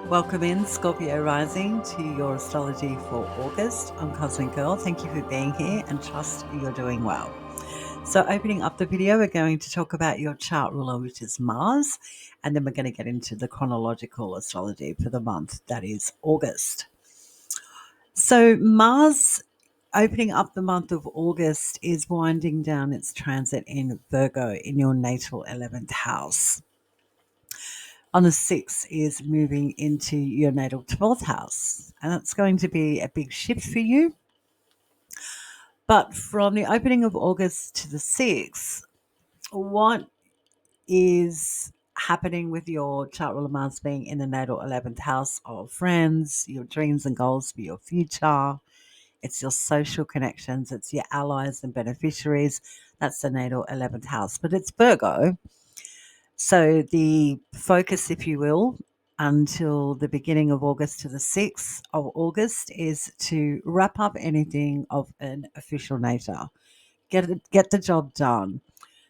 Welcome in, Scorpio rising, to your astrology for August. I'm Cosmic Girl. Thank you for being here and trust you're doing well. So, opening up the video, we're going to talk about your chart ruler, which is Mars, and then we're going to get into the chronological astrology for the month that is August. So, Mars opening up the month of August is winding down its transit in Virgo in your natal 11th house. On the 6th is moving into your natal 12th house. And that's going to be a big shift for you. But from the opening of August to the 6th, what is happening with your chart ruler Mars being in the natal 11th house of friends, your dreams and goals for your future? It's your social connections, it's your allies and beneficiaries. That's the natal 11th house. But it's Virgo. So the focus, if you will, until the beginning of August to the 6th of August is to wrap up anything of an official nature. Get the job done.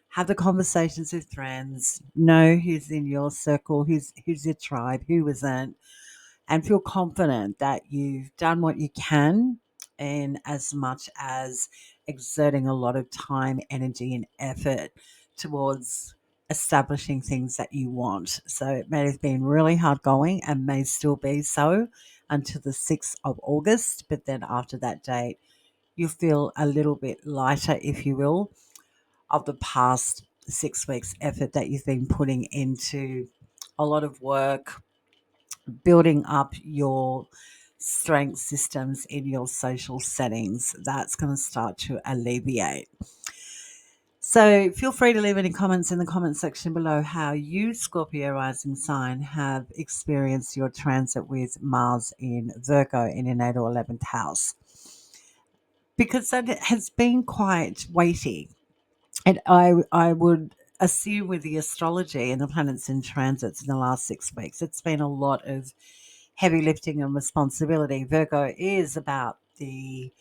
Have the conversations with friends. Know who's in your circle, who's your tribe, who isn't, and feel confident that you've done what you can in as much as exerting a lot of time, energy, and effort towards establishing things that you want. So it may have been really hard going and may still be so until the 6th of August, but then after that date, you feel a little bit lighter, if you will, of the past 6 weeks' effort that you've been putting into a lot of work, building up your strength systems in your social settings. That's going to start to alleviate. So feel free to leave any comments in the comment section below how you, Scorpio rising sign, have experienced your transit with Mars in Virgo in your natal 11th house. Because that has been quite weighty. And I would assume with the astrology and the planets in transits in the last 6 weeks, it's been a lot of heavy lifting and responsibility. Virgo is about the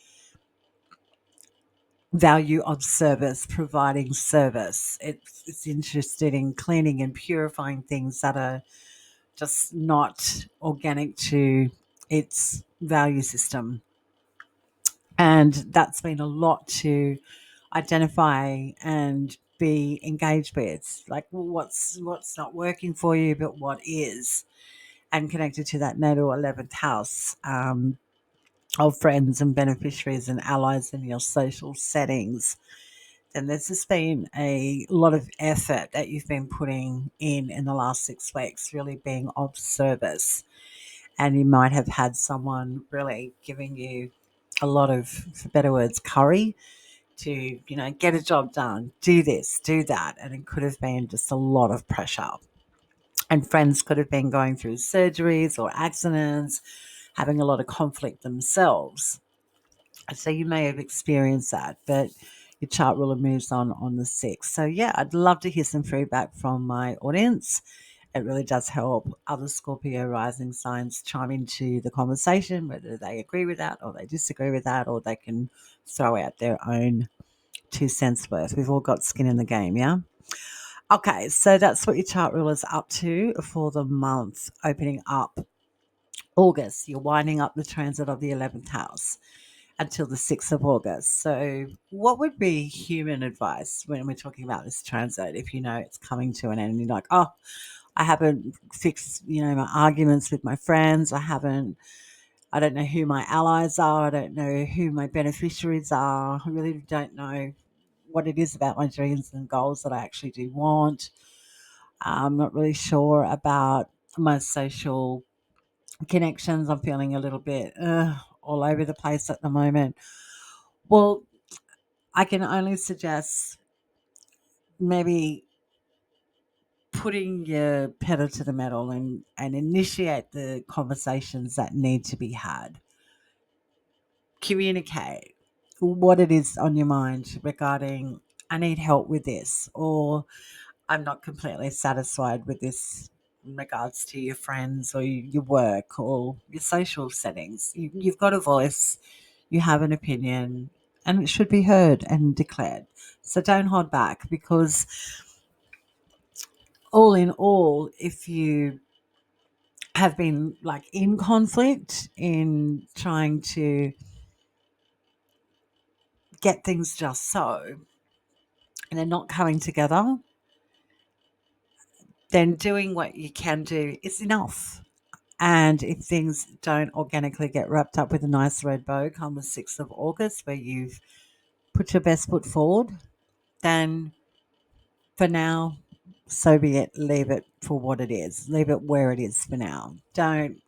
value of service, providing service. It's interested in cleaning and purifying things that are just not organic to its value system. And that's been a lot to identify and be engaged with. Like what's not working for you, but what is, and connected to that natal 11th house. Of friends and beneficiaries and allies in your social settings, then there's just been a lot of effort that you've been putting in the last 6 weeks, really being of service. And you might have had someone really giving you a lot of, for better words, curry to, get a job done, do this, do that. And it could have been just a lot of pressure. And friends could have been going through surgeries or accidents, having a lot of conflict themselves. So you may have experienced that, but your chart ruler moves on the 6th. So yeah, I'd love to hear some feedback from my audience. It really does help other Scorpio rising signs chime into the conversation, whether they agree with that or they disagree with that, or they can throw out their own 2 cents worth. We've all got skin in the game, yeah? Okay, so that's what your chart ruler's up to for the month opening up August. You're winding up the transit of the 11th house until the 6th of August. So, what would be human advice when we're talking about this transit if you know it's coming to an end and you're like, oh, I haven't fixed, my arguments with my friends. I don't know who my allies are. I don't know who my beneficiaries are. I really don't know what it is about my dreams and goals that I actually do want. I'm not really sure about my social connections. I'm feeling a little bit all over the place at the moment. Well, I can only suggest maybe putting your pedal to the metal and initiate the conversations that need to be had. Communicate what it is on your mind regarding, I need help with this, or I'm not completely satisfied with this in regards to your friends or your work or your social settings. You've got a voice, you have an opinion, and it should be heard and declared. So don't hold back, because all in all, if you have been like in conflict in trying to get things just so, and they're not coming together, then doing what you can do is enough. And if things don't organically get wrapped up with a nice red bow come the 6th of August, where you've put your best foot forward, then for now, so be it. Leave it for what it is. Leave it where it is for now. Don't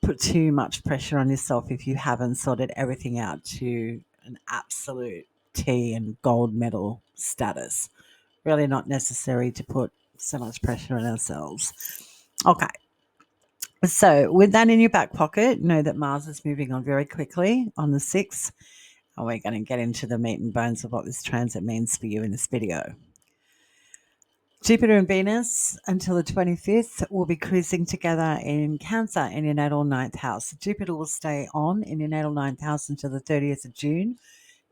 put too much pressure on yourself if you haven't sorted everything out to an absolute T and gold medal status. Really not necessary to put so much pressure on ourselves. Okay. So, with that in your back pocket, know that Mars is moving on very quickly on the 6th, and we're going to get into the meat and bones of what this transit means for you in this video. Jupiter and Venus until the 25th will be cruising together in Cancer in your natal ninth house. Jupiter will stay on in your natal ninth house until the 30th of June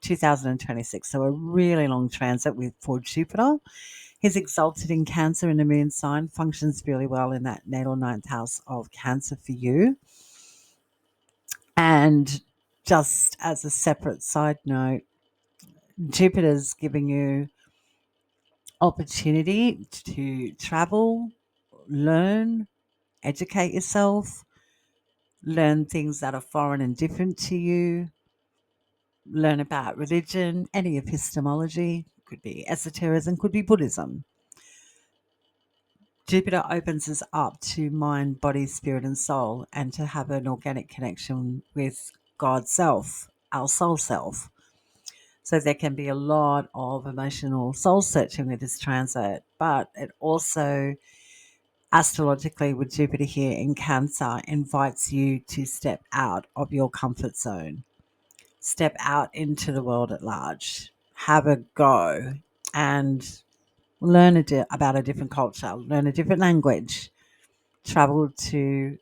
2026. So a really long transit for Jupiter. He's exalted in Cancer in the moon sign, functions really well in that natal ninth house of Cancer for you. And just as a separate side note, Jupiter's giving you opportunity to travel, learn, educate yourself, learn things that are foreign and different to you, learn about religion, any epistemology, could be esotericism, could be Buddhism. Jupiter opens us up to mind, body, spirit, and soul, and to have an organic connection with God's self, our soul self. So there can be a lot of emotional soul searching with this transit, but it also, astrologically, with Jupiter here in Cancer, invites you to step out of your comfort zone, step out into the world at large, have a go, and learn about a different culture, learn a different language, travel to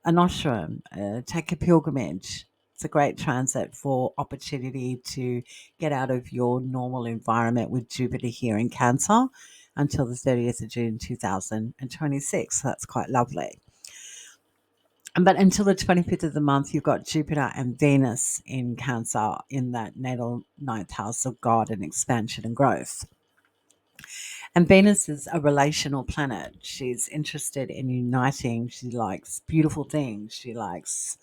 an ashram, take a pilgrimage. It's a great transit for opportunity to get out of your normal environment with Jupiter here in Cancer until the 30th of June 2026. So that's quite lovely. But until the 25th of the month, you've got Jupiter and Venus in Cancer in that natal ninth house of God and expansion and growth. And Venus is a relational planet. She's interested in uniting. She likes beautiful things. She likes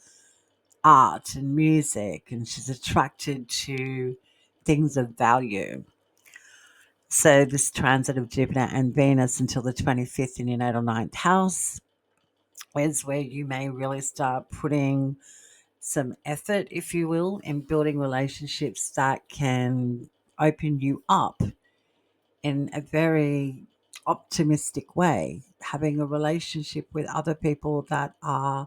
art and music, and she's attracted to things of value. So this transit of Jupiter and Venus until the 25th in your natal ninth house is where you may really start putting some effort, if you will, in building relationships that can open you up in a very optimistic way, having a relationship with other people that are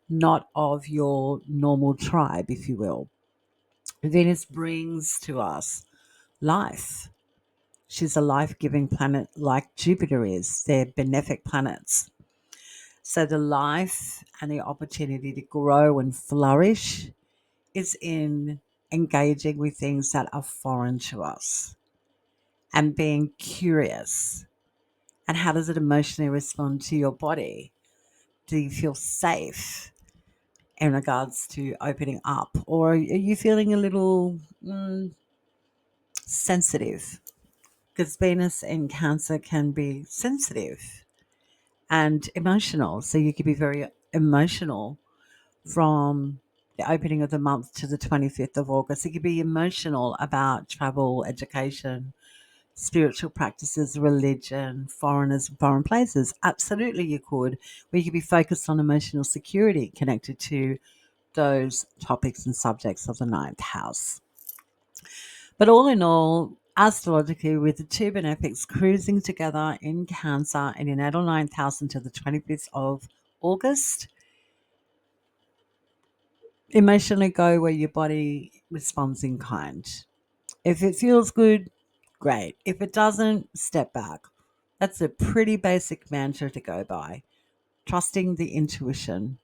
not of your normal tribe, if you will. Venus brings to us life. She's a life giving planet like Jupiter is. They're benefic planets. So the life and the opportunity to grow and flourish is in engaging with things that are foreign to us and being curious. And how does it emotionally respond to your body? Do you feel safe in regards to opening up? Or are you feeling a little sensitive? Because Venus in Cancer can be sensitive and emotional. So you could be very emotional from the opening of the month to the 25th of August. You could be emotional about travel, education, spiritual practices, religion, foreigners, foreign places. Absolutely, you could. Where you could be focused on emotional security connected to those topics and subjects of the ninth house. But all in all, astrologically, with the two benefics cruising together in Cancer in your natal ninth house until the 25th of August, emotionally go where your body responds in kind. If it feels good, great. If it doesn't, step back. That's a pretty basic mantra to go by. Trusting the intuition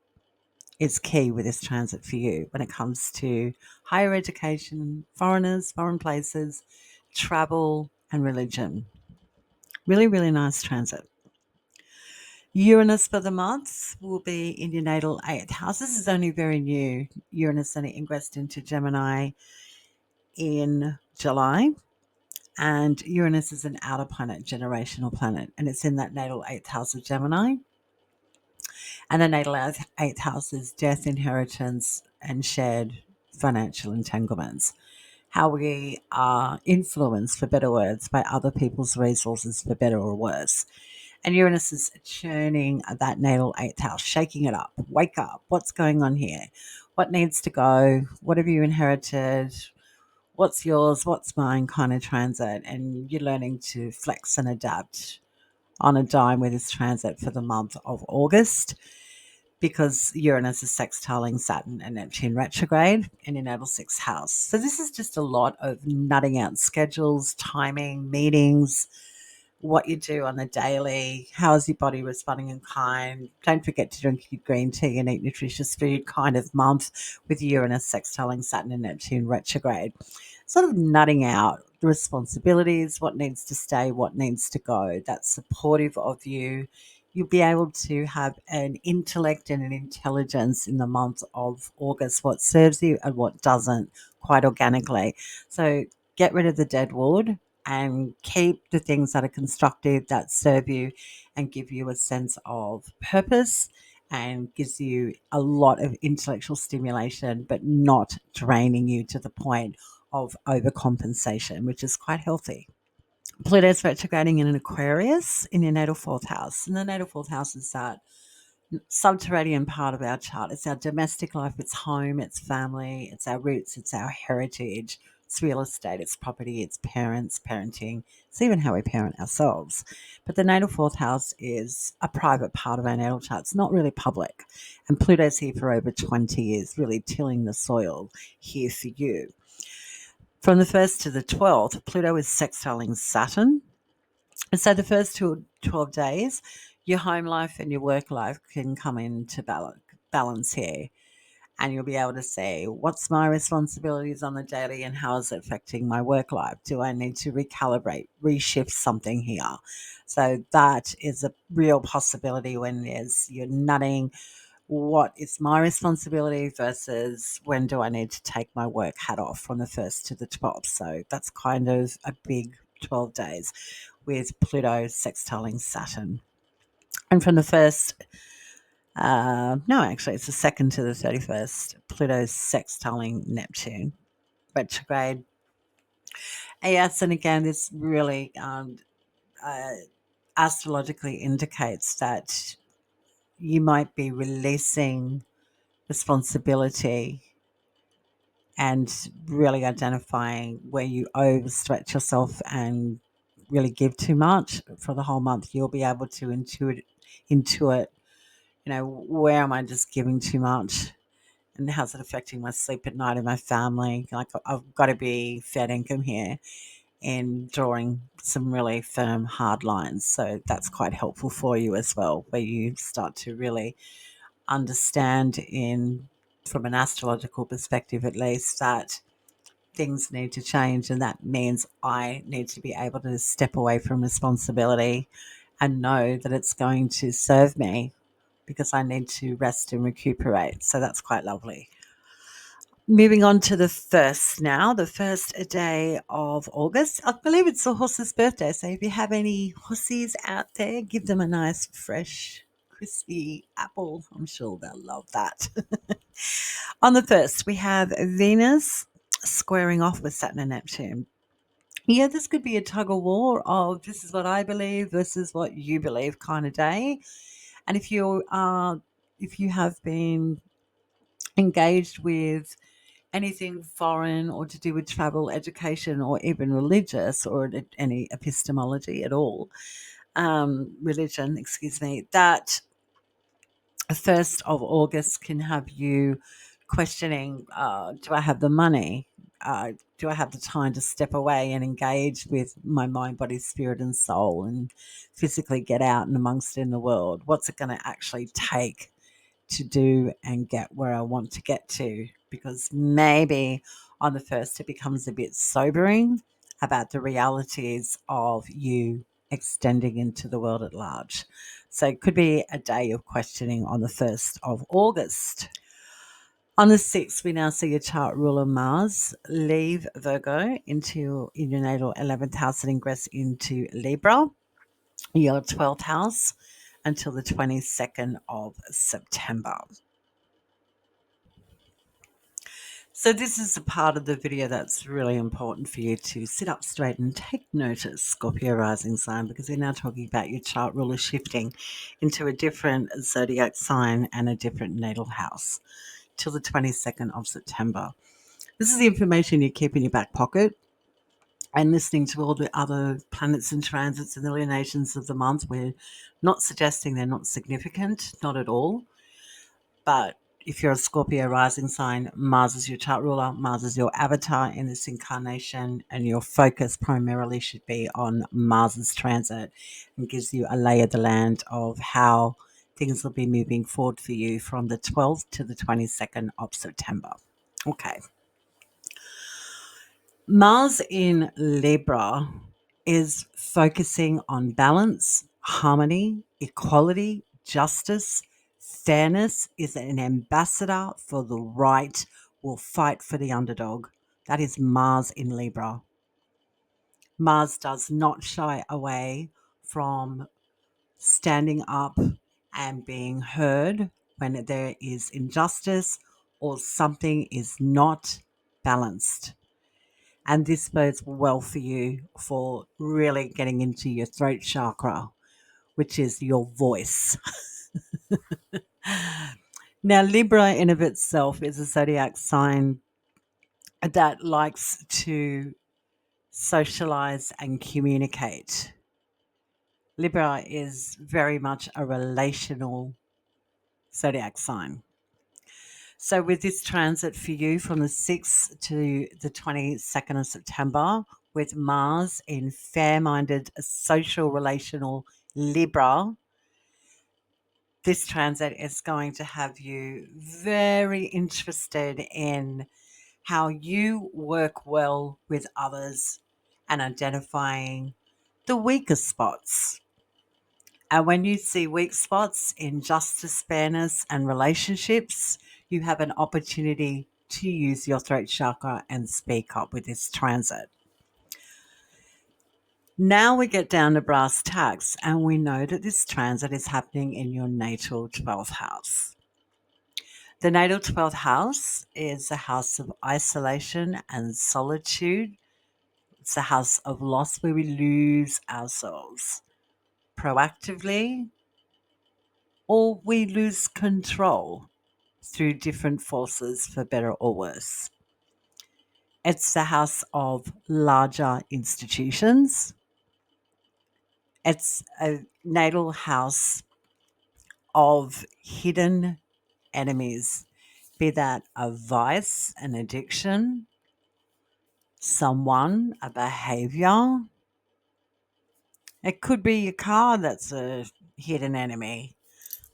is key with this transit for you when it comes to higher education, foreigners, foreign places, travel, and religion. Really, really nice transit. Uranus for the month will be in your natal 8th house. This is only very new. Uranus only ingressed into Gemini in July. And Uranus is an outer planet, generational planet, and it's in that natal 8th house of Gemini. And the natal 8th house is death, inheritance, and shared financial entanglements. How we are influenced, for better words, by other people's resources, for better or worse. And Uranus is churning that natal 8th house, shaking it up. Wake up. What's going on here? What needs to go? What have you inherited? What's yours? What's mine kind of transit. And you're learning to flex and adapt on a dime with this transit for the month of August, because Uranus is sextiling Saturn and Neptune retrograde in your natal 6th house. So this is just a lot of nutting out schedules, timing, meetings, what you do on the daily, how is your body responding in kind. Don't forget to drink your green tea and eat nutritious food kind of month with Uranus sextiling Saturn and Neptune retrograde. Sort of nutting out the responsibilities, what needs to stay, what needs to go. That's supportive of you. You'll be able to have an intellect and an intelligence in the month of August, what serves you and what doesn't, quite organically. So get rid of the dead wood and keep the things that are constructive, that serve you and give you a sense of purpose and gives you a lot of intellectual stimulation, but not draining you to the point of overcompensation, which is quite healthy. Pluto's retrograding in an Aquarius in your natal 4th house. And the natal 4th house is that subterranean part of our chart. It's our domestic life, it's home, it's family, it's our roots, it's our heritage, it's real estate, it's property, it's parents, parenting, it's even how we parent ourselves. But the natal 4th house is a private part of our natal chart. It's not really public. And Pluto's here for over 20 years, really tilling the soil here for you. From the 1st to the 12th, Pluto is sextiling Saturn. And so the first 12 days, your home life and your work life can come into balance here. And you'll be able to say, what's my responsibilities on the daily and how is it affecting my work life? Do I need to recalibrate, reshift something here? So that is a real possibility when you're nutting what is my responsibility versus when do I need to take my work hat off from the 1st to the 12th. So that's kind of a big 12 days with Pluto sextiling Saturn. And from the 1st, no, actually, it's the 2nd to the 31st, Pluto's sextiling Neptune retrograde. Yes, and again, this really uh, astrologically indicates that you might be releasing responsibility and really identifying where you overstretch yourself and really give too much for the whole month. You'll be able to intuit, where am I just giving too much and how's it affecting my sleep at night and my family? Like, I've got to be fair income here and drawing some really firm, hard lines. So that's quite helpful for you as well, where you start to really understand from an astrological perspective at least, that things need to change, and that means I need to be able to step away from responsibility and know that it's going to serve me because I need to rest and recuperate. So that's quite lovely. Moving on to the first now, the first day of August. I believe it's a horse's birthday. So if you have any horses out there, give them a nice, fresh, crispy apple. I'm sure they'll love that. On the first, we have Venus squaring off with Saturn and Neptune. Yeah, this could be a tug of war of this is what I believe, this is what you believe kind of day. And if you have been engaged with anything foreign or to do with travel, education, or even religious or any epistemology at all, religion, excuse me, that 1st of August can have you questioning, do I have the money? Do I have the time to step away and engage with my mind, body, spirit, and soul and physically get out and amongst it in the world? What's it going to actually take to do and get where I want to get to? Because maybe on the 1st, it becomes a bit sobering about the realities of you extending into the world at large. So it could be a day of questioning on the 1st of August. On the 6th, we now see your chart ruler Mars leave Virgo in your natal 11th house and ingress into Libra, your 12th house, until the 22nd of September. So this is a part of the video that's really important for you to sit up straight and take notice, Scorpio rising sign, because we're now talking about your chart ruler shifting into a different zodiac sign and a different natal house till the 22nd of September. This is the information you keep in your back pocket, and listening to all the other planets and transits and the lunations of the month. We're not suggesting they're not significant, not at all. But if you're a Scorpio rising sign, Mars is your chart ruler, Mars is your avatar in this incarnation, and your focus primarily should be on Mars's transit and gives you a lay of the land of how things will be moving forward for you from the 12th to the 22nd of September. Okay. Mars in Libra is focusing on balance, harmony, equality, justice, fairness, is an ambassador for the right, will fight for the underdog. That is Mars in Libra. Mars does not shy away from standing up and being heard when there is injustice or something is not balanced. And this bodes well for you for really getting into your throat chakra, which is your voice. Now, Libra in of itself is a zodiac sign that likes to socialize and communicate. Libra is very much a relational zodiac sign. So, with this transit for you from the 6th to the 22nd of September, with Mars in fair minded social relational Libra, this transit is going to have you very interested in how you work well with others and identifying the weaker spots. And when you see weak spots in justice, fairness, and relationships, you have an opportunity to use your throat chakra and speak up with this transit. Now we get down to brass tacks, and we know that this transit is happening in your natal 12th house. The natal 12th house is a house of isolation and solitude. It's a house of loss where we lose ourselves proactively, or we lose control through different forces, for better or worse. It's the house of larger institutions. It's a natal house of hidden enemies, be that a vice, an addiction, someone, a behavior. It could be your car that's a hidden enemy.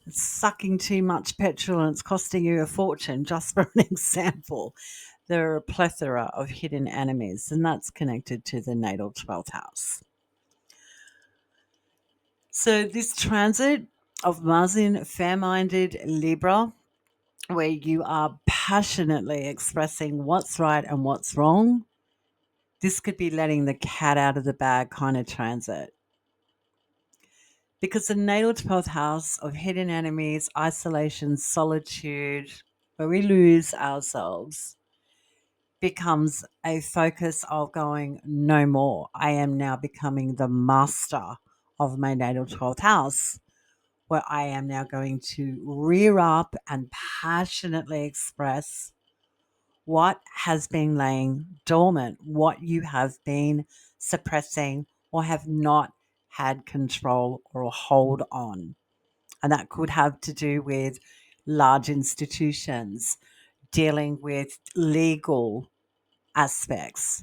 It's sucking too much petrol and it's costing you a fortune, just for an example. There are a plethora of hidden enemies, and that's connected to the natal 12th house. So, this transit of Mars in fair minded Libra, where you are passionately expressing what's right and what's wrong, this could be letting the cat out of the bag kind of transit. Because the natal 12th house of hidden enemies, isolation, solitude, where we lose ourselves, becomes a focus of going, no more. I am now becoming the master of my natal 12th house, where I am now going to rear up and passionately express what has been laying dormant, what you have been suppressing or have not had control or hold on. And that could have to do with large institutions, dealing with legal aspects,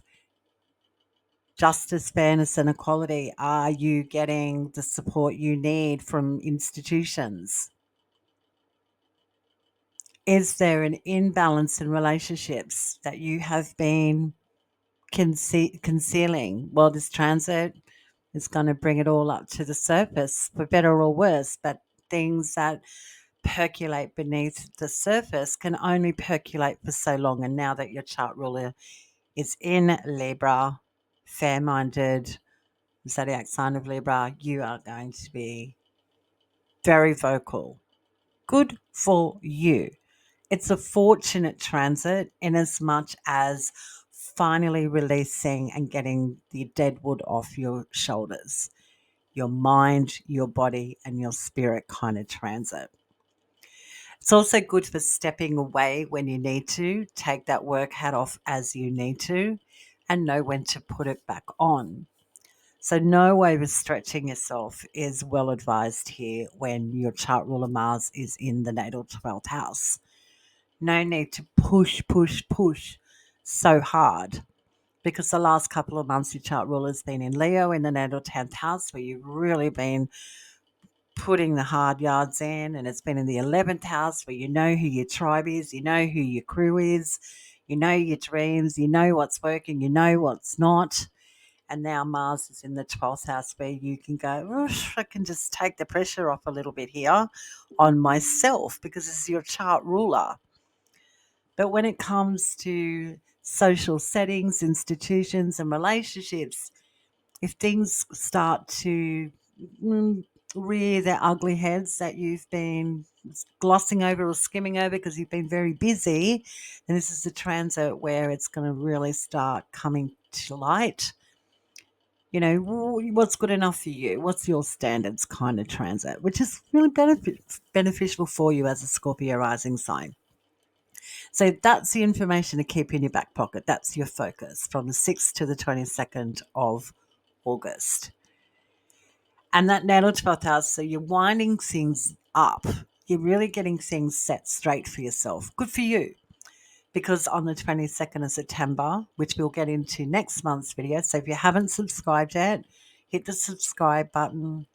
justice, fairness, and equality. Are you getting the support you need from institutions? Is there an imbalance in relationships that you have been concealing? Well, this transit is going to bring it all up to the surface, for better or worse. But things that percolate beneath the surface can only percolate for so long. And now that your chart ruler is in Libra, fair minded, zodiac sign of Libra, you are going to be very vocal. Good for you. It's a fortunate transit in as much as finally releasing and getting the dead wood off your shoulders, your mind, your body, and your spirit kind of transit. It's also good for stepping away when you need to, take that work hat off as you need to, and know when to put it back on. So, no overstretching yourself is well advised here when your chart ruler Mars is in the natal 12th house. No need to push so hard, because the last couple of months your chart ruler has been in Leo in the natal 10th house, where you've really been putting the hard yards in, and it's been in the 11th house where you know who your tribe is, you know who your crew is, you know your dreams, you know what's working, you know what's not. And now Mars is in the 12th house where you can go, "Oosh, I can just take the pressure off a little bit here on myself," because this is your chart ruler. But when it comes to social settings, institutions, and relationships, if things start to mm, rear their ugly heads that you've been glossing over or skimming over because you've been very busy, then this is a transit where it's going to really start coming to light. What's good enough for you? What's your standards kind of transit, which is really beneficial for you as a Scorpio rising sign. So that's the information to keep in your back pocket. That's your focus from the 6th to the 22nd of August. And that natal 12th house, so you're winding things up. You're really getting things set straight for yourself. Good for you. Because on the 22nd of September, which we'll get into next month's video, so if you haven't subscribed yet, hit the subscribe button,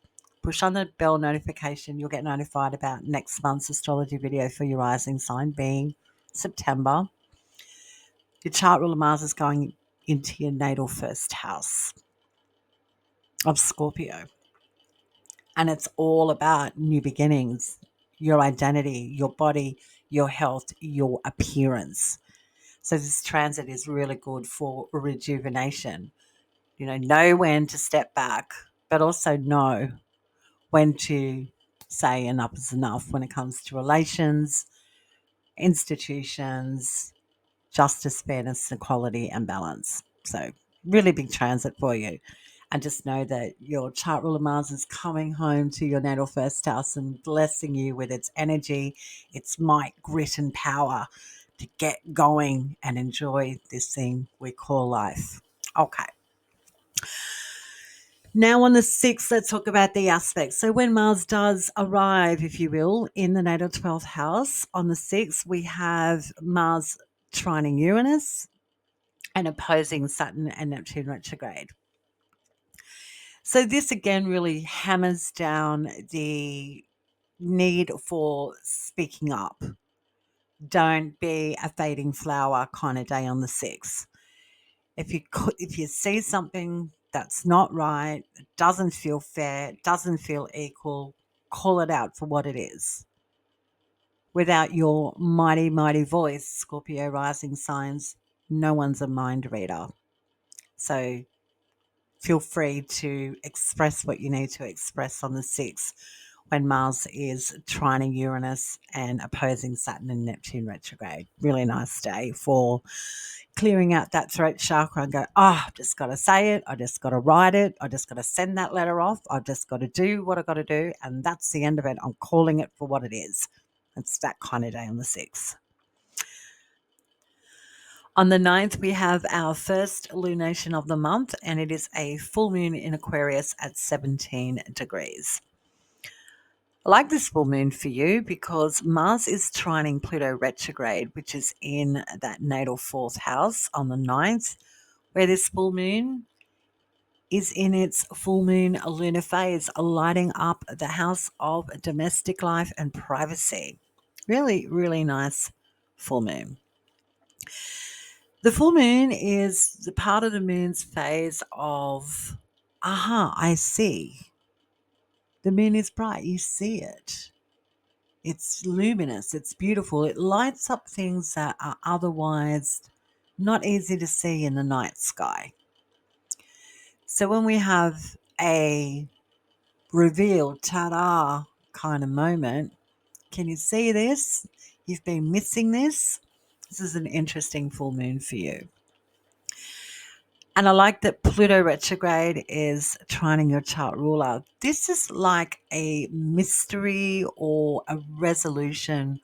push on the bell notification. You'll get notified about next month's astrology video for your rising sign being September. Your chart ruler Mars is going into your natal first house of Scorpio. And it's all about new beginnings, your identity, your body, your health, your appearance. So this transit is really good for rejuvenation. Know when to step back, but also know when to say enough is enough when it comes to relations, institutions, justice, fairness, equality, and balance. So really big transit for you. And just know that your chart ruler Mars is coming home to your natal first house and blessing you with its energy, its might, grit, and power to get going and enjoy this thing we call life. Okay. Now on the 6th, let's talk about the aspects. So when Mars does arrive, if you will, in the natal 12th house, on the 6th, we have Mars trining Uranus and opposing Saturn and Neptune retrograde. So this again really hammers down the need for speaking up. Don't be a fading flower kind of day on the 6th. If you see something that's not right, doesn't feel fair, doesn't feel equal, call it out for what it is. Without your mighty, mighty voice, Scorpio rising signs, no one's a mind reader. So feel free to express what you need to express on the 6th when Mars is trining Uranus and opposing Saturn and Neptune retrograde. Really nice day for clearing out that throat chakra and go, I've just got to say it. I just got to write it. I just got to send that letter off. I've just got to do what I got to do. And that's the end of it. I'm calling it for what it is. It's that kind of day on the 6th. On the 9th, we have our first lunation of the month, and it is a full moon in Aquarius at 17 degrees. I like this full moon for you because Mars is trining Pluto retrograde, which is in that natal 4th house on the 9th, where this full moon is in its full moon lunar phase, lighting up the house of domestic life and privacy. Really, really nice full moon. The full moon is the part of the moon's phase of aha, I see. The moon is bright. You see it. It's luminous. It's beautiful. It lights up things that are otherwise not easy to see in the night sky. So when we have a reveal, ta-da kind of moment, can you see this? You've been missing this. This is an interesting full moon for you. And I like that Pluto retrograde is trining your chart ruler. This is like a mystery or a resolution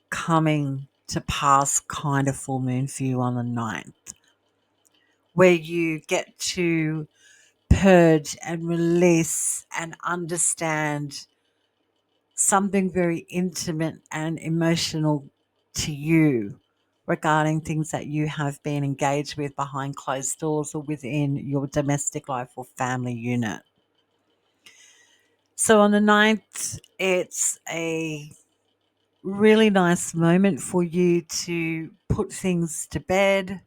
coming to pass kind of full moon for you on the 9th, where you get to purge and release and understand something very intimate and emotional to you regarding things that you have been engaged with behind closed doors or within your domestic life or family unit. So on the 9th, it's a really nice moment for you to put things to bed,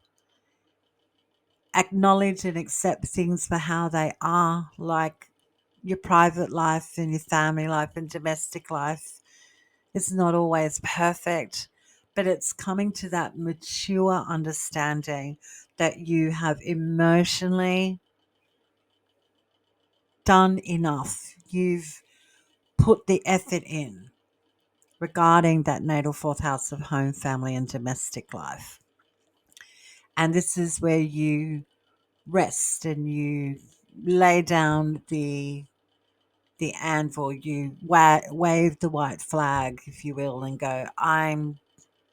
acknowledge and accept things for how they are, like your private life and your family life and domestic life. It's not always perfect, but it's coming to that mature understanding that you have emotionally done enough. You've put the effort in regarding that natal fourth house of home, family, and domestic life. And this is where you rest and you lay down the anvil, you wave the white flag, if you will, and go, I'm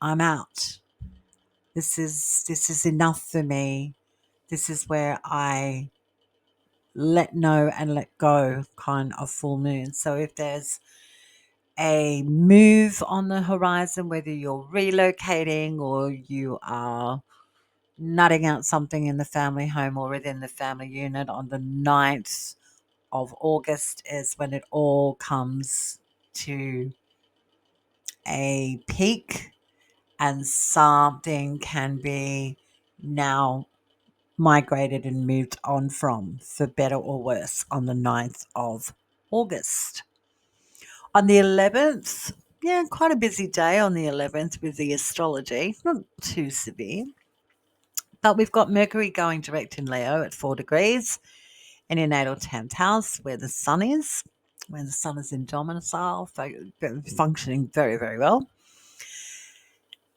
out. This is enough for me. This is where I let know and let go kind of full moon. So if there's a move on the horizon, whether you're relocating or you are nutting out something in the family home or within the family unit, on the 9th of August is when it all comes to a peak and something can be now migrated and moved on from, for better or worse, on the 9th of August. On the 11th, yeah, quite a busy day on the 11th with the astrology, not too severe, but we've got Mercury going direct in Leo at 4 degrees in your natal 10th house where the sun is, when the sun is in domicile, functioning very, very well.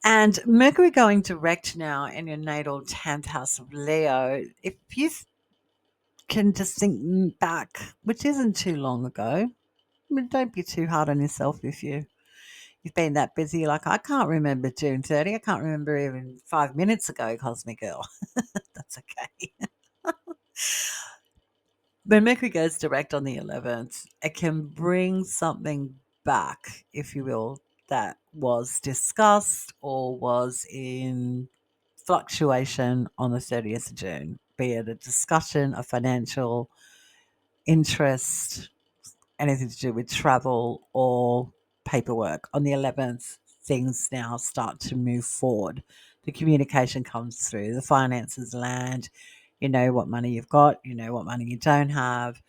And Mercury going direct now in your natal 10th house of Leo, if you can just think back, which isn't too long ago, I mean, don't be too hard on yourself if you've been that busy. Like, I can't remember June 30. I can't remember even 5 minutes ago, Cosmic Girl. That's okay. When Mercury goes direct on the 11th, it can bring something back, if you will, that was discussed or was in fluctuation on the 30th of June, be it a discussion, a financial interest, anything to do with travel or paperwork. On the 11th, things now start to move forward. The communication comes through, the finances land. You know what money you've got, you know what money you don't have.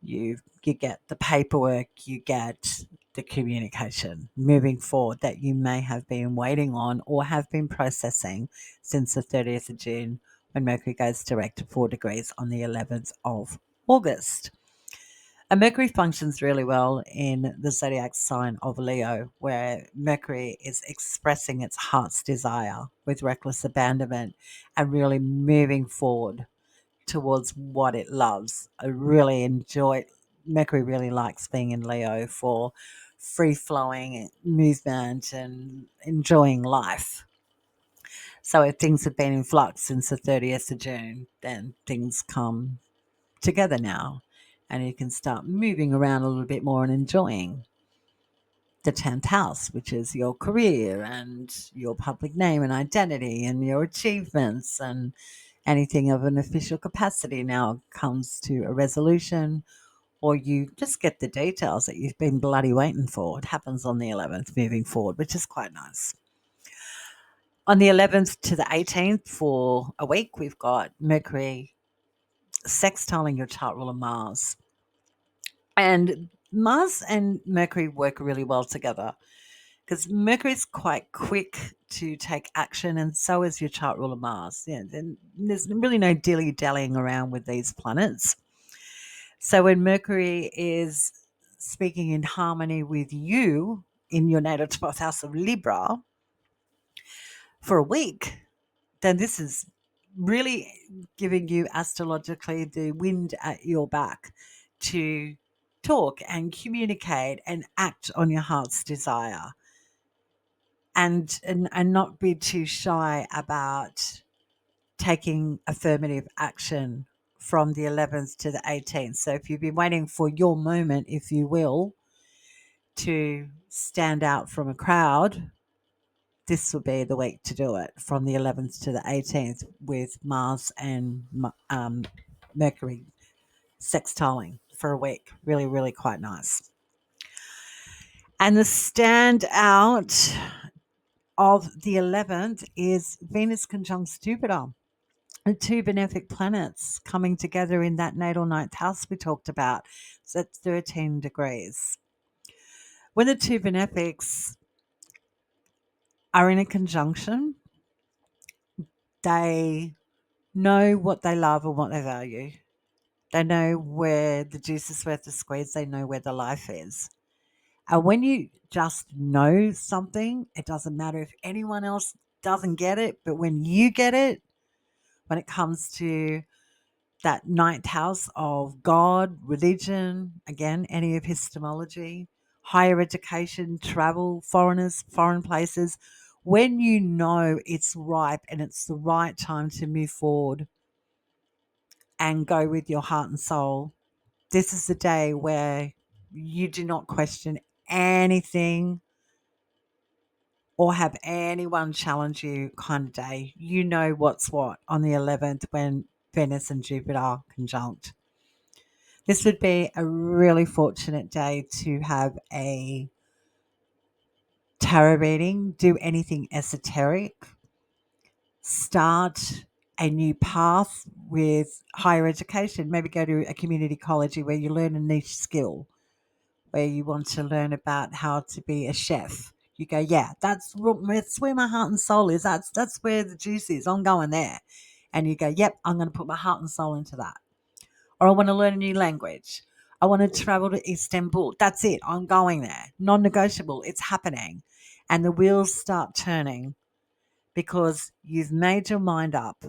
You get the paperwork, you get the communication moving forward that you may have been waiting on or have been processing since the 30th of June when Mercury goes direct to 4 degrees on the 11th of August. And Mercury functions really well in the zodiac sign of Leo, where Mercury is expressing its heart's desire with reckless abandonment and really moving forward towards what it loves. I really enjoy Mercury really likes being in Leo for free flowing movement and enjoying life. So if things have been in flux since the 30th of June, then things come together now and you can start moving around a little bit more and enjoying the 10th house, which is your career and your public name and identity and your achievements, and anything of an official capacity now comes to a resolution, or you just get the details that you've been bloody waiting for. It happens on the 11th moving forward, which is quite nice. On the 11th to the 18th for a week, we've got Mercury sextiling your chart ruler Mars. And Mars and Mercury work really well together because Mercury is quite quick to take action, and so is your chart ruler Mars. Yeah, and there's really no dilly dallying around with these planets. So when Mercury is speaking in harmony with you in your natal 12th house of Libra for a week, then this is really giving you astrologically the wind at your back to talk and communicate and act on your heart's desire, and not be too shy about taking affirmative action from the 11th to the 18th. So if you've been waiting for your moment, if you will, to stand out from a crowd, this would be the week to do it from the 11th to the 18th with Mars and Mercury sextiling for a week. Really, really quite nice. And the standout of the 11th is Venus conjunct Jupiter. The two benefic planets coming together in that natal ninth house we talked about. So that's 13 degrees. When the two benefics are in a conjunction, they know what they love and what they value. They know where the juice is worth the squeeze. They know where the life is. And when you just know something, it doesn't matter if anyone else doesn't get it, but when you get it, when it comes to that ninth house of God, religion, again, any epistemology, higher education, travel, foreigners, foreign places, when you know it's ripe and it's the right time to move forward and go with your heart and soul, this is the day where you do not question anything or have anyone challenge you kind of day. You know what's what on the 11th when Venus and Jupiter are conjunct. This would be a really fortunate day to have a tarot reading, do anything esoteric, start a new path with higher education, maybe go to a community college where you learn a niche skill, where you want to learn about how to be a chef. You go, yeah, that's where my heart and soul is. That's where the juice is. I'm going there. And you go, yep, I'm going to put my heart and soul into that. Or I want to learn a new language. I want to travel to Istanbul. That's it. I'm going there. Non-negotiable. It's happening. And the wheels start turning because you've made your mind up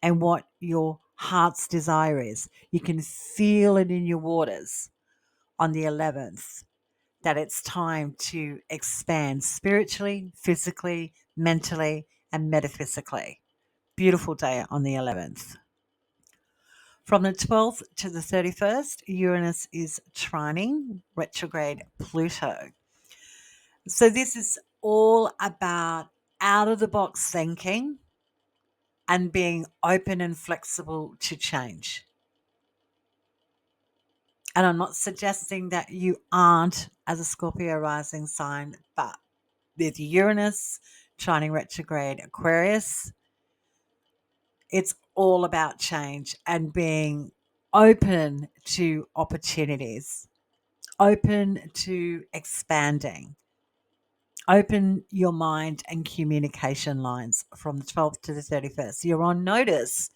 and what your heart's desire is. You can feel it in your waters on the 11th that it's time to expand spiritually, physically, mentally, and metaphysically. Beautiful day on the 11th. From the 12th to the 31st, Uranus is trining retrograde Pluto. So this is all about out of the box thinking and being open and flexible to change. And I'm not suggesting that you aren't as a Scorpio rising sign, but with Uranus trining retrograde Aquarius, it's all about change and being open to opportunities, open to expanding. Open your mind and communication lines from the 12th to the 31st. You're on notice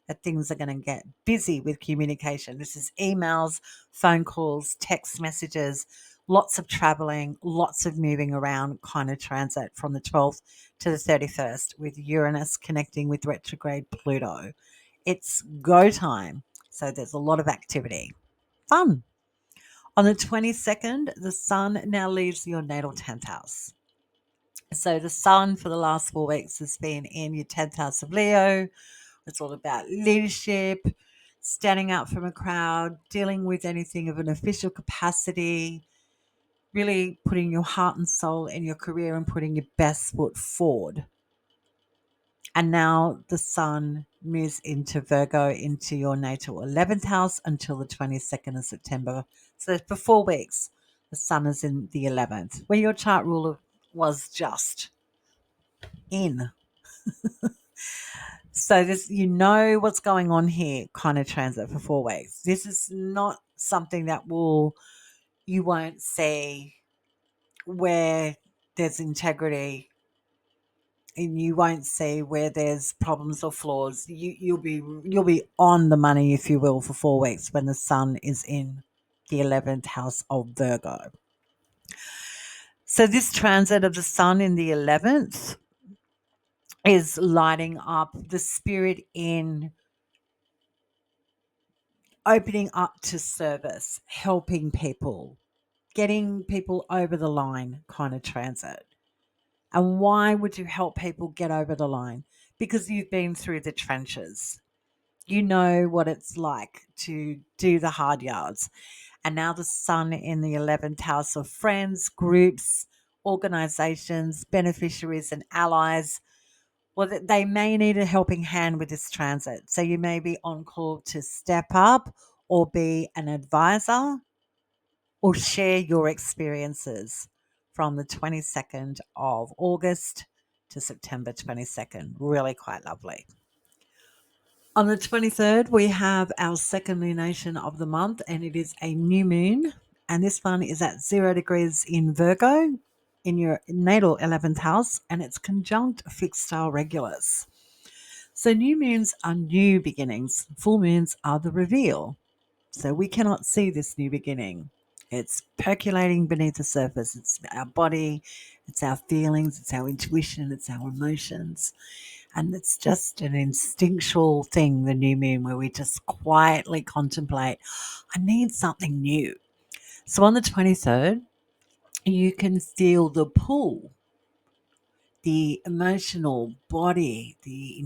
that things are going to get busy with communication. This is emails, phone calls, text messages, lots of traveling, lots of moving around kind of transit from the 12th to the 31st with Uranus connecting with retrograde Pluto. It's go time. So there's a lot of activity. Fun. On the 22nd, the sun now leaves your natal 10th house. So the sun for the last 4 weeks has been in your 10th house of Leo. It's all about leadership, standing out from a crowd, dealing with anything of an official capacity, really putting your heart and soul in your career and putting your best foot forward. And now the sun moves into Virgo, into your natal 11th house until the 22nd of September. So for 4 weeks, the sun is in the 11th, where your chart ruler was just in. So this, you know what's going on here, kind of transit for 4 weeks. This is not something that you won't see where there's integrity, and you won't see where there's problems or flaws. You'll be on the money, if you will, for 4 weeks when the sun is in the 11th house of Virgo. So this transit of the sun in the 11th is lighting up the spirit in opening up to service, helping people, getting people over the line kind of transit. And why would you help people get over the line? Because you've been through the trenches. You know what it's like to do the hard yards. And now the sun in the 11th house of friends, groups, organizations, beneficiaries, and allies. Well, they may need a helping hand with this transit. So you may be on call to step up or be an advisor or share your experiences from the 22nd of August to September 22nd. Really quite lovely. On the 23rd, we have our second lunation of the month, and it is a new moon. And this one is at 0 degrees in Virgo in your natal 11th house, and it's conjunct fixed star Regulus. So, new moons are new beginnings, full moons are the reveal. So, we cannot see this new beginning. It's percolating beneath the surface. It's our body, it's our feelings, it's our intuition, it's our emotions. And it's just an instinctual thing, the new moon, where we just quietly contemplate, I need something new. So on the 23rd, you can feel the pull, the emotional body, the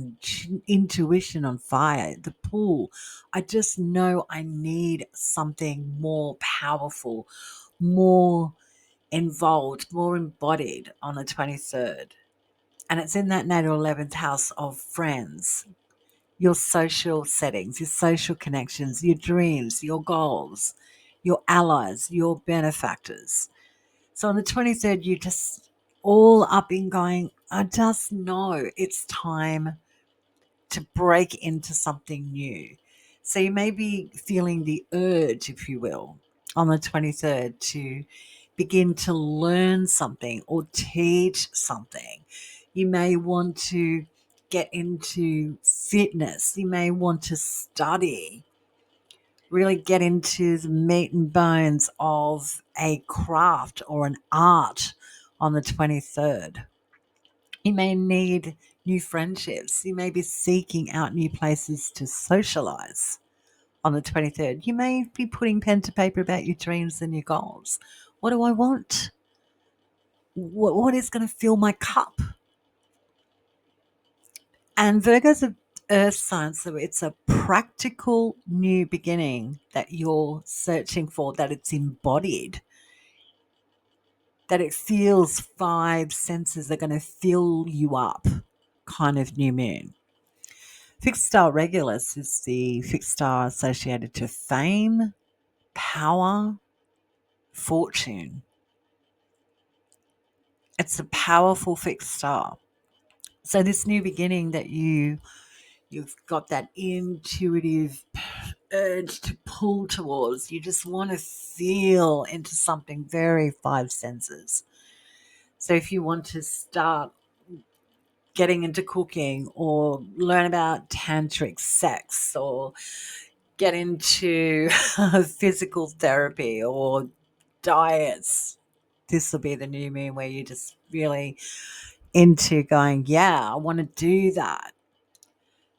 intuition on fire, the pull. I just know I need something more powerful, more involved, more embodied on the 23rd. And it's in that natal 11th house of friends, your social settings, your social connections, your dreams, your goals, your allies, your benefactors. So on the 23rd, you just all up in going, I just know it's time to break into something new. So you may be feeling the urge, if you will, on the 23rd to begin to learn something or teach something. You may want to get into fitness. You may want to study, really get into the meat and bones of a craft or an art on the 23rd. You may need new friendships. You may be seeking out new places to socialize on the 23rd. You may be putting pen to paper about your dreams and your goals. What do I want? What is going to fill my cup? And Virgo's a earth sign, so it's a practical new beginning that you're searching for, that it's embodied, that it feels five senses are going to fill you up kind of new moon. Fixed star Regulus is the fixed star associated to fame, power, fortune. It's a powerful fixed star. So this new beginning that you've got that intuitive urge to pull towards, you just want to feel into something very five senses. So if you want to start getting into cooking or learn about tantric sex or get into physical therapy or diets, this will be the new moon where you just really into going, yeah, I want to do that.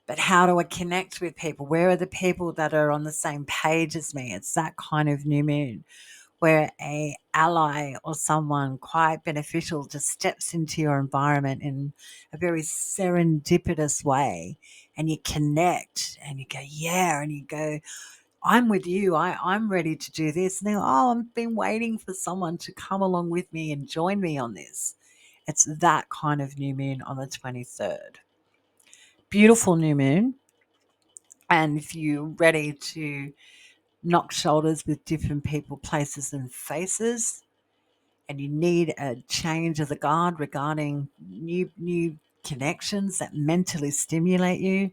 But how do I connect with people? Where are the people that are on the same page as me? It's that kind of new moon where a ally or someone quite beneficial just steps into your environment in a very serendipitous way, and you connect and you go, yeah, and you go, I'm with you. I'm ready to do this. Now, oh, I've been waiting for someone to come along with me and join me on this. It's that kind of new moon on the 23rd. Beautiful new moon. And if you're ready to knock shoulders with different people, places, and faces, and you need a change of the guard regarding new connections that mentally stimulate you.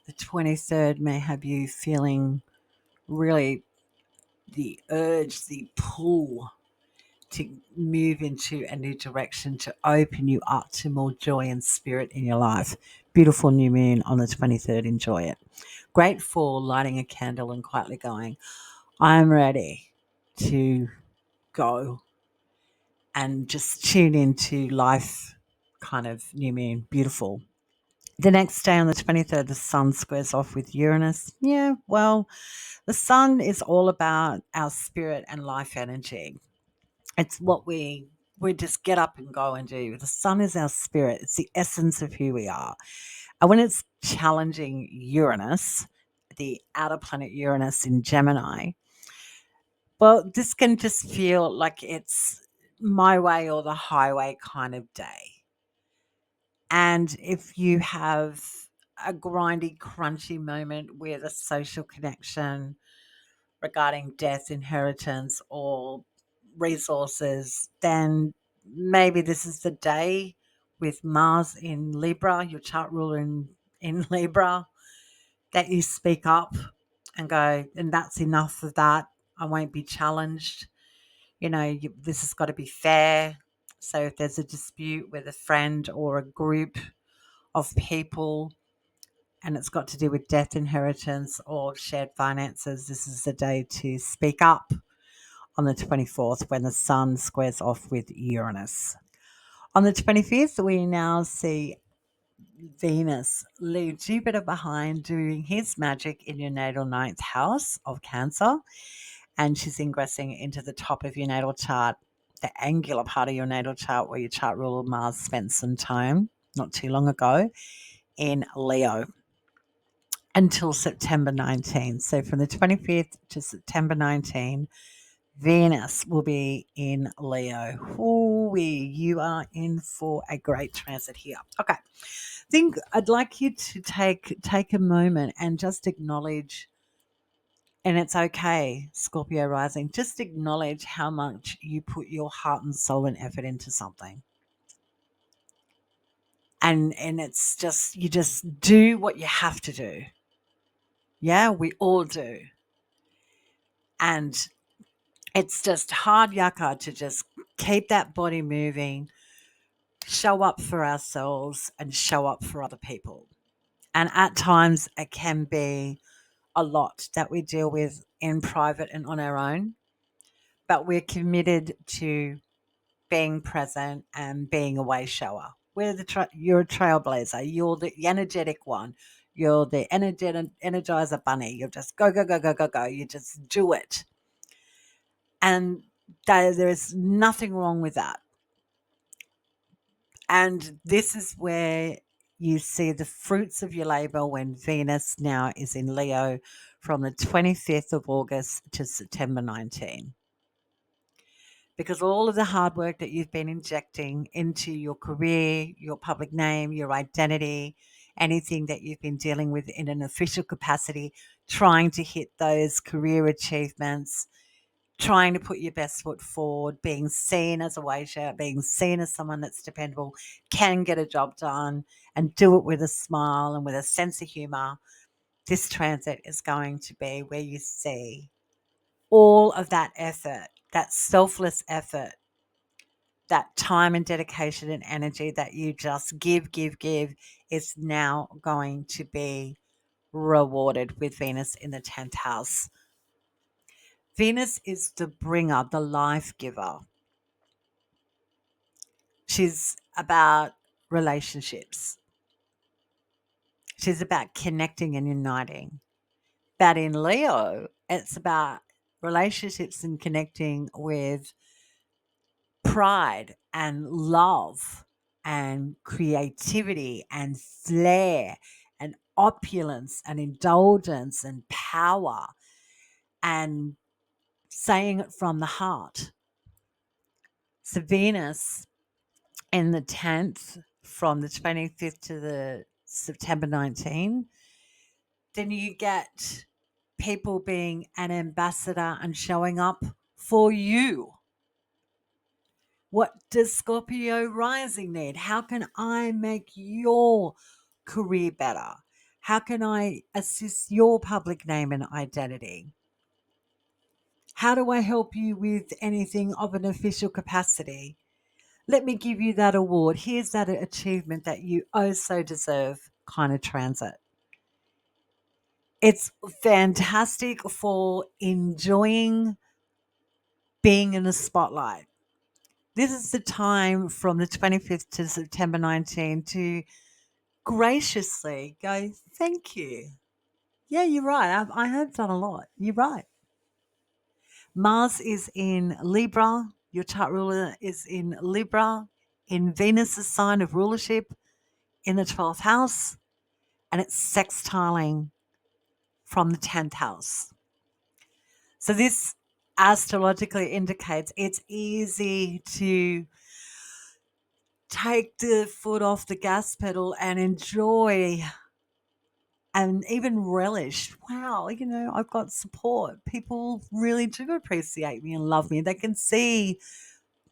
The 23rd may have you feeling really the urge, the pull to move into a new direction, to open you up to more joy and spirit in your life. Beautiful new moon on the 23rd. Enjoy it. Great for lighting a candle and quietly going, I'm ready to go and just tune into life kind of new moon. Beautiful. The next day on the 23rd, the sun squares off with Uranus. Yeah, well, the sun is all about our spirit and life energy. It's what we just get up and go and do. The sun is our spirit. It's the essence of who we are. And when it's challenging Uranus, the outer planet Uranus in Gemini, well, this can just feel like it's my way or the highway kind of day. And if you have a grindy, crunchy moment with a social connection regarding death, inheritance, or resources, then maybe this is the day with Mars in Libra, your chart ruler in Libra, that you speak up and go, and that's enough of that. I won't be challenged. This has got to be fair. So if there's a dispute with a friend or a group of people and it's got to do with death, inheritance, or shared finances, this is the day to speak up on the 24th when the sun squares off with Uranus. On the 25th, we now see Venus leave Jupiter behind doing his magic in your natal ninth house of Cancer, and she's ingressing into the top of your natal chart, the angular part of your natal chart where your chart ruler Mars spent some time not too long ago in Leo until September 19. So from the 25th to September 19, Venus will be in Leo. Ooh, you are in for a great transit here. Okay. Think I'd like you to take a moment and just acknowledge, and it's okay, Scorpio rising, just acknowledge how much you put your heart and soul and effort into something. And it's just, you just do what you have to do. Yeah, we all do. And it's just hard yakka to just keep that body moving, show up for ourselves and show up for other people. And at times it can be a lot that we deal with in private and on our own, but we're committed to being present and being a way shower. You're a trailblazer. You're the energetic one. You're the energizer bunny. You just go, go, go, go, go, go. You just do it. And there's nothing wrong with that. And this is where you see the fruits of your labor when Venus now is in Leo from the 25th of August to September 19. Because all of the hard work that you've been injecting into your career, your public name, your identity, anything that you've been dealing with in an official capacity, trying to hit those career achievements, trying to put your best foot forward, being seen as a waiter, being seen as someone that's dependable, can get a job done and do it with a smile and with a sense of humor. This transit is going to be where you see all of that effort, that selfless effort, that time and dedication and energy that you just give is now going to be rewarded with Venus in the 10th house. Venus is the bringer, the life giver. She's about relationships. She's about connecting and uniting. But in Leo, it's about relationships and connecting with pride and love and creativity and flair and opulence and indulgence and power and saying it from the heart. So Venus in the 10th from the 25th to the September 19, then you get people being an ambassador and showing up for you. What does Scorpio rising need? How can I make your career better? How can I assist your public name and identity? How do I help you with anything of an official capacity? Let me give you that award. Here's that achievement that you oh so deserve kind of transit. It's fantastic for enjoying being in the spotlight. This is the time from the 25th to September 19 to graciously go, thank you. Yeah, you're right. I have done a lot. You're right. Mars is in Libra. Your chart ruler is in Libra, in Venus' sign of rulership in the 12th house, and it's sextiling from the 10th house. So this astrologically indicates it's easy to take the foot off the gas pedal and enjoy and even relish. Wow, I've got support. People really do appreciate me and love me. They can see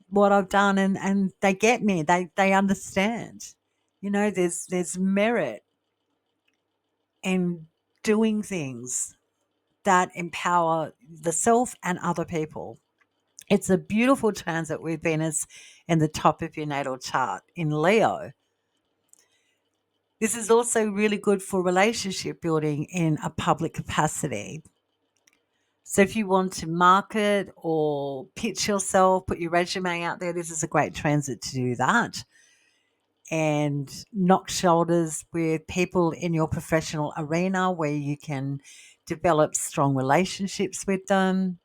what I've done and they get me. They understand. There's merit in doing things that empower the self and other people. It's a beautiful transit with Venus in the top of your natal chart in Leo. This is also really good for relationship building in a public capacity. So if you want to market or pitch yourself, put your resume out there, this is a great transit to do that. And knock shoulders with people in your professional arena where you can develop strong relationships with them.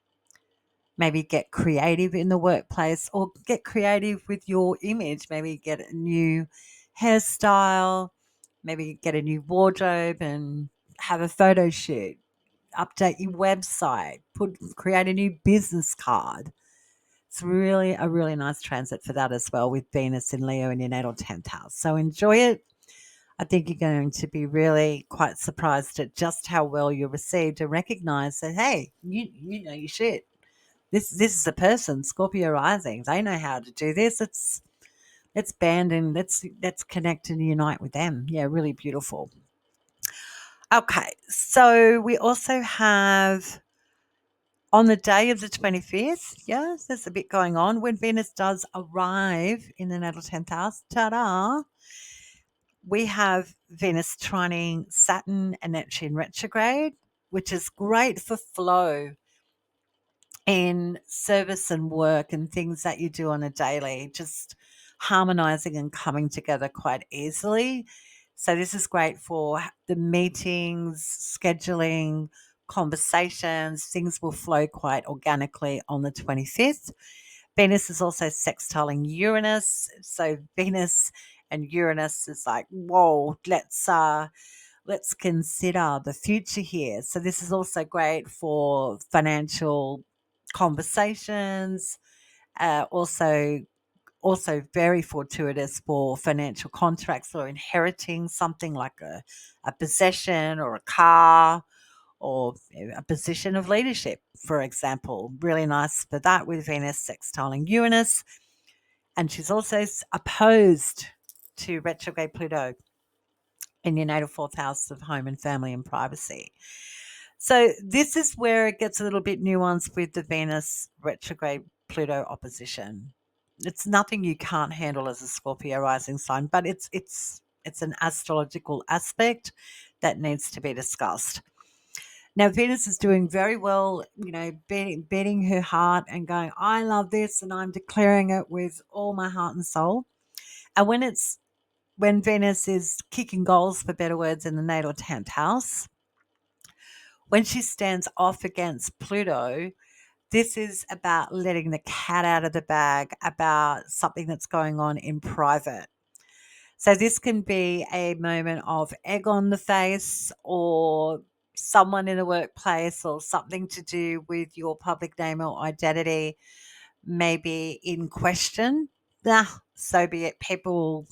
Maybe get creative in the workplace or get creative with your image. Maybe get a new hairstyle, maybe get a new wardrobe and have a photo shoot, update your website, create a new business card. It's really a really nice transit for that as well with Venus in Leo in your natal 10th house. So enjoy it. I think you're going to be really quite surprised at just how well you're received and recognize that, hey, you know your shit. This is a person, Scorpio rising. They know how to do this. Let's band and let's connect and unite with them. Yeah, really beautiful. Okay, so we also have on the day of the 25th, yes, there's a bit going on. When Venus does arrive in the natal 10th house, ta-da, we have Venus trining Saturn and Neptune retrograde, which is great for flow in service and work and things that you do on a daily, just harmonizing and coming together quite easily. So, this is great for the meetings, scheduling, conversations. Things will flow quite organically on the 25th. Venus is also sextiling Uranus. So, Venus and Uranus is like, whoa, let's consider the future here. So this is also great for financial conversations. Also very fortuitous for financial contracts or inheriting something like a possession or a car or a position of leadership, for example. Really nice for that with Venus sextiling Uranus. And she's also opposed to retrograde Pluto in your natal fourth house of home and family and privacy. So this is where it gets a little bit nuanced with the Venus retrograde Pluto opposition. It's nothing you can't handle as a Scorpio rising sign, but it's an astrological aspect that needs to be discussed. Now Venus is doing very well, beating her heart and going, I love this and I'm declaring it with all my heart and soul. And when Venus is kicking goals, for better words, in the natal 10th house, when she stands off against Pluto, this is about letting the cat out of the bag, about something that's going on in private. So this can be a moment of egg on the face or someone in the workplace or something to do with your public name or identity, maybe in question. So be it. People.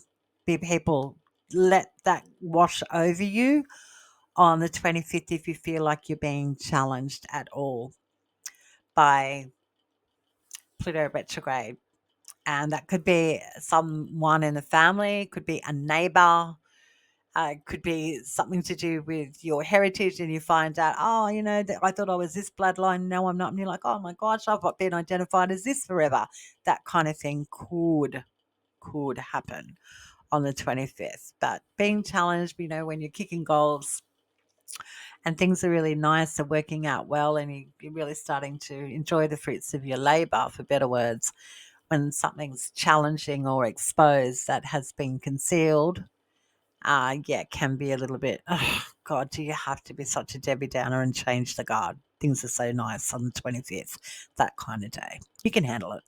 Let that wash over you on the 25th if you feel like you're being challenged at all by Pluto retrograde. And that could be someone in the family, could be a neighbor, could be something to do with your heritage, and you find out, oh, that I thought I was this bloodline, no, I'm not. And you're like, oh my gosh, I've been identified as this forever. That kind of thing could happen on the 25th. But being challenged, when you're kicking goals and things are really nice and working out well, and you're really starting to enjoy the fruits of your labor, for better words, when something's challenging or exposed that has been concealed, yeah, it can be a little bit, oh, God, do you have to be such a Debbie Downer and change the guard? Things are so nice on the 25th, that kind of day. You can handle it.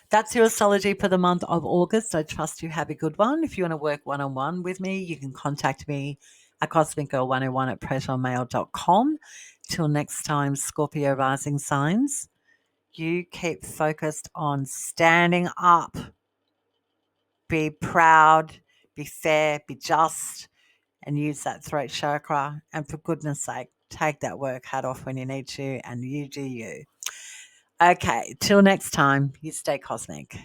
That's your astrology for the month of August. I trust you have a good one. If you want to work one-on-one with me, you can contact me at cosmicgirl101 at protonmail.com. Till next time, Scorpio rising signs, you keep focused on standing up. Be proud, be fair, be just, and use that throat chakra. And for goodness sake, take that work hat off when you need to, and you do you. Okay, till next time, you stay cosmic.